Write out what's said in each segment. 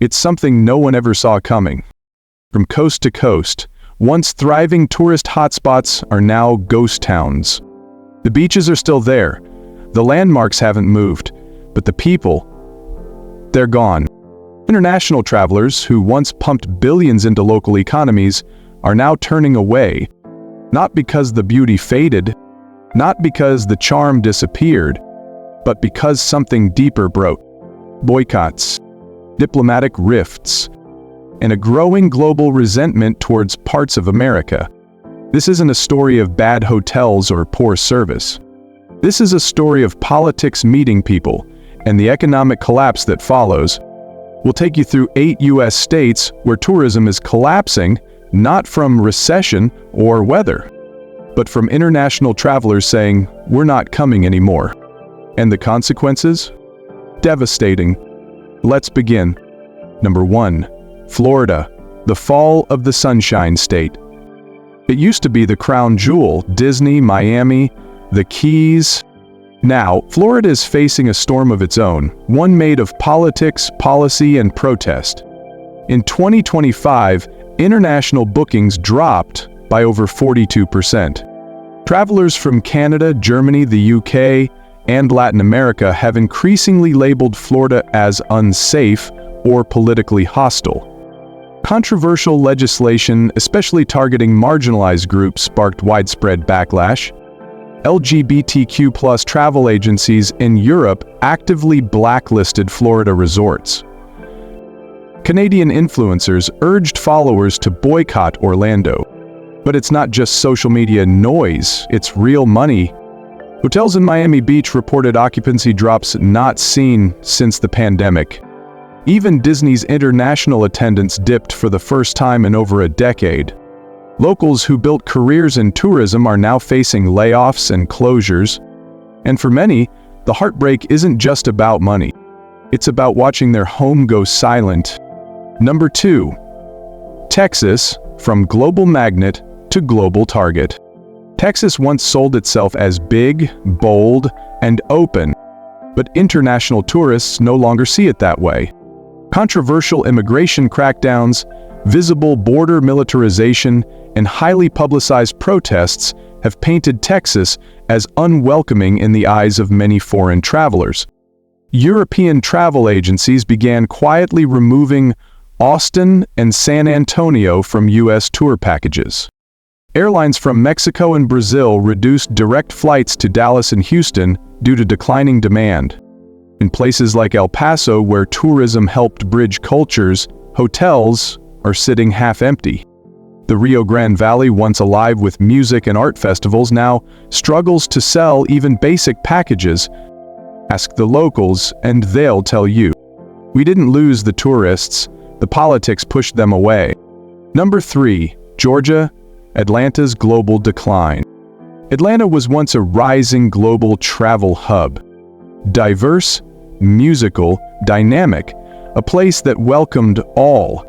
It's something no one ever saw coming. From coast to coast, once thriving tourist hotspots are now ghost towns. The beaches are still there, the landmarks haven't moved, but the people, they're gone. International travelers who once pumped billions into local economies are now turning away, not because the beauty faded, not because the charm disappeared, but because something deeper broke. Boycotts, diplomatic rifts, and a growing global resentment towards parts of America. This isn't a story of bad hotels or poor service. This is a story of politics meeting people and the economic collapse that follows. We'll take you through 8 U.S. states where tourism is collapsing, not from recession or weather, but from international travelers saying, "We're not coming anymore." And the consequences? Devastating. Let's begin. Number 1. Florida, the fall of the Sunshine State. It used to be the crown jewel, Disney, Miami, the Keys. Now, Florida is facing a storm of its own, one made of politics, policy, and protest. In 2025, international bookings dropped by over 42%. Travelers from Canada, Germany, the UK, and Latin America have increasingly labeled Florida as unsafe or politically hostile. Controversial legislation, especially targeting marginalized groups, sparked widespread backlash. LGBTQ+ travel agencies in Europe actively blacklisted Florida resorts. Canadian influencers urged followers to boycott Orlando. But it's not just social media noise, it's real money. Hotels in Miami Beach reported occupancy drops not seen since the pandemic. Even Disney's international attendance dipped for the first time in over a decade. Locals who built careers in tourism are now facing layoffs and closures. And for many, the heartbreak isn't just about money. It's about watching their home go silent. Number 2. Texas, from global magnet to global target. Texas once sold itself as big, bold, and open, but international tourists no longer see it that way. Controversial immigration crackdowns, visible border militarization, and highly publicized protests have painted Texas as unwelcoming in the eyes of many foreign travelers. European travel agencies began quietly removing Austin and San Antonio from U.S. tour packages. Airlines from Mexico and Brazil reduced direct flights to Dallas and Houston due to declining demand. In places like El Paso, where tourism helped bridge cultures, hotels are sitting half empty. The Rio Grande Valley, once alive with music and art festivals, now struggles to sell even basic packages. Ask the locals and they'll tell you. We didn't lose the tourists, the politics pushed them away. Number 3. Georgia, Atlanta's global decline. Atlanta was once a rising global travel hub. Diverse, musical, dynamic, a place that welcomed all.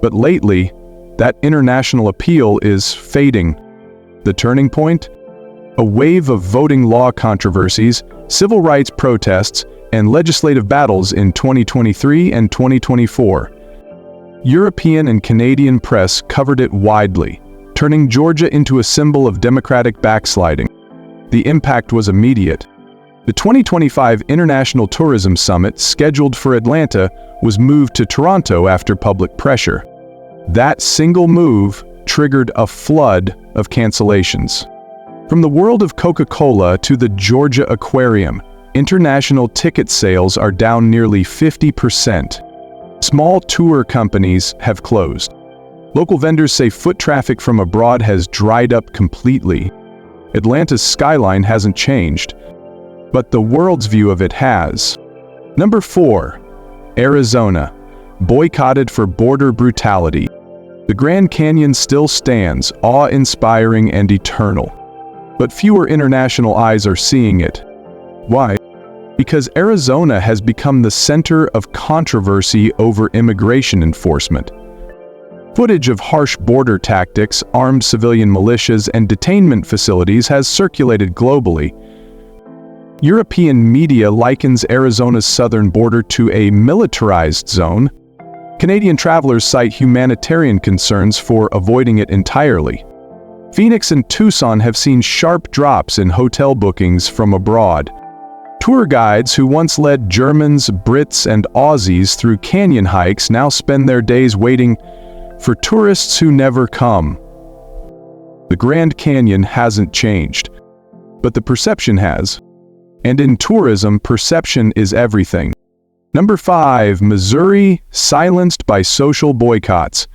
But lately, that international appeal is fading. The turning point? A wave of voting law controversies, civil rights protests, and legislative battles in 2023 and 2024. European and Canadian press covered it widely, turning Georgia into a symbol of democratic backsliding. The impact was immediate. The 2025 International Tourism Summit, scheduled for Atlanta, was moved to Toronto after public pressure. That single move triggered a flood of cancellations. From the world of Coca-Cola to the Georgia Aquarium, international ticket sales are down nearly 50%. Small tour companies have closed. Local vendors say foot traffic from abroad has dried up completely. Atlanta's skyline hasn't changed, but the world's view of it has. Number 4. Arizona, boycotted for border brutality. The Grand Canyon still stands, awe-inspiring and eternal. But fewer international eyes are seeing it. Why? Because Arizona has become the center of controversy over immigration enforcement. Footage of harsh border tactics, armed civilian militias, and detainment facilities has circulated globally. European media likens Arizona's southern border to a militarized zone. Canadian travelers cite humanitarian concerns for avoiding it entirely. Phoenix and Tucson have seen sharp drops in hotel bookings from abroad. Tour guides who once led Germans, Brits, and Aussies through canyon hikes now spend their days waiting for tourists who never come. The Grand Canyon hasn't changed, but the perception has. And in tourism, perception is everything. Number 5, Missouri silenced by social boycotts.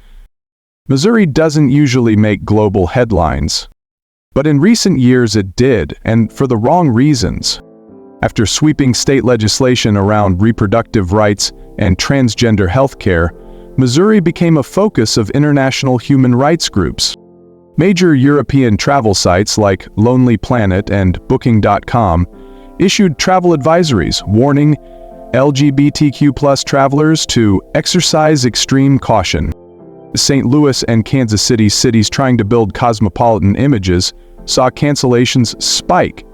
Missouri doesn't usually make global headlines, but in recent years it did, and for the wrong reasons. After sweeping state legislation around reproductive rights and transgender healthcare, Missouri became a focus of international human rights groups. Major European travel sites like Lonely Planet and Booking.com issued travel advisories warning LGBTQ+ travelers to exercise extreme caution. St. Louis and Kansas City cities trying to build cosmopolitan images saw cancellations spike.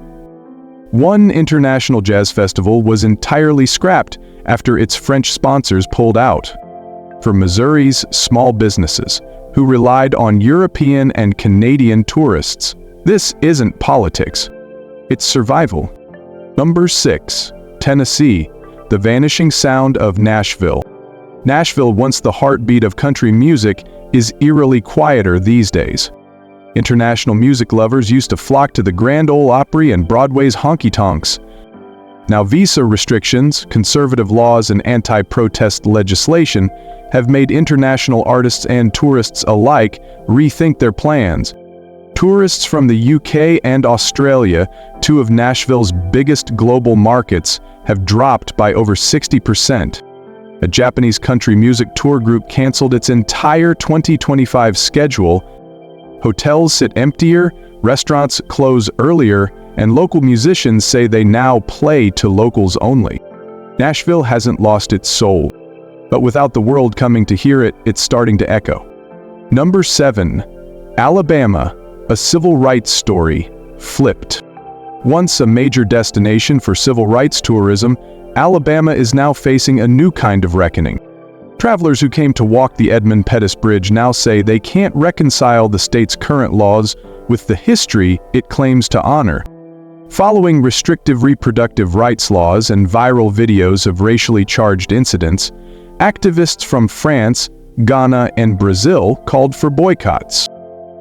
One international jazz festival was entirely scrapped after its French sponsors pulled out. For Missouri's small businesses, who relied on European and Canadian tourists, this isn't politics, it's survival. Number 6, Tennessee, the vanishing sound of Nashville. Nashville, once the heartbeat of country music, is eerily quieter these days. International music lovers used to flock to the Grand Ole Opry and Broadway's honky-tonks. Now visa restrictions, conservative laws, and anti-protest legislation have made international artists and tourists alike rethink their plans. Tourists from the UK and Australia, two of Nashville's biggest global markets, have dropped by over 60%. A Japanese country music tour group canceled its entire 2025 schedule. Hotels sit emptier, restaurants close earlier, and local musicians say they now play to locals only. Nashville hasn't lost its soul, but without the world coming to hear it, it's starting to echo. Number 7, Alabama, a civil rights story, flipped. Once a major destination for civil rights tourism, Alabama is now facing a new kind of reckoning. Travelers who came to walk the Edmund Pettus Bridge now say they can't reconcile the state's current laws with the history it claims to honor. Following restrictive reproductive rights laws and viral videos of racially charged incidents, activists from France, Ghana, and Brazil called for boycotts.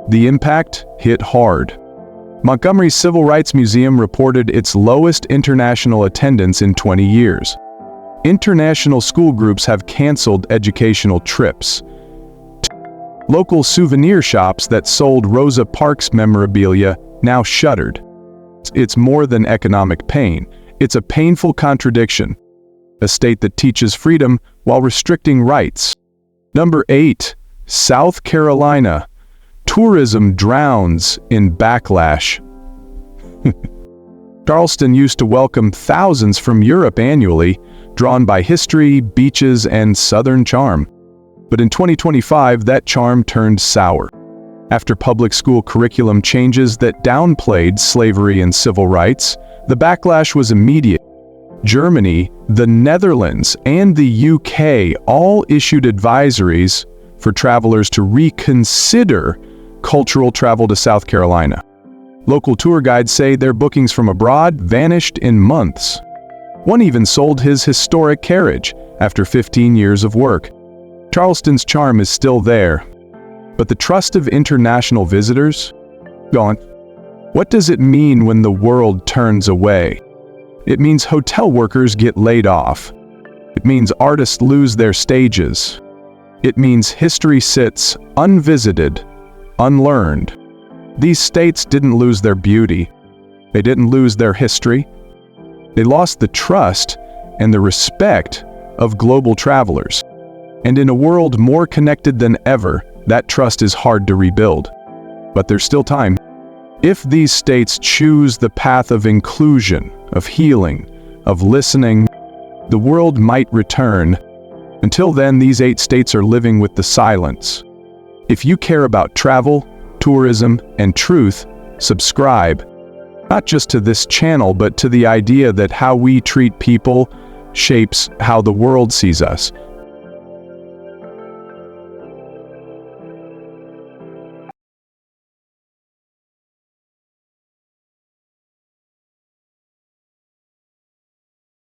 The impact hit hard. Montgomery's Civil Rights Museum reported its lowest international attendance in 20 years. International school groups have canceled educational trips. Local souvenir shops that sold Rosa Parks memorabilia now shuttered. It's more than economic pain. It's a painful contradiction. A state that teaches freedom while restricting rights. Number 8, South Carolina. Tourism drowns in backlash. Charleston used to welcome thousands from Europe annually, drawn by history, beaches, and southern charm. But in 2025, that charm turned sour. After public school curriculum changes that downplayed slavery and civil rights, the backlash was immediate. Germany, the Netherlands, and the UK all issued advisories for travelers to reconsider cultural travel to South Carolina. Local tour guides say their bookings from abroad vanished in months. One even sold his historic carriage after 15 years of work. Charleston's charm is still there, but the trust of international visitors? Gone. What does it mean when the world turns away? It means hotel workers get laid off. It means artists lose their stages. It means history sits unvisited, unlearned. These states didn't lose their beauty. They didn't lose their history. They lost the trust and the respect of global travelers. And in a world more connected than ever, that trust is hard to rebuild. But there's still time. If these states choose the path of inclusion, of healing, of listening, the world might return. Until then, these 8 states are living with the silence. If you care about travel, tourism, and truth, subscribe. Not just to this channel, but to the idea that how we treat people shapes how the world sees us.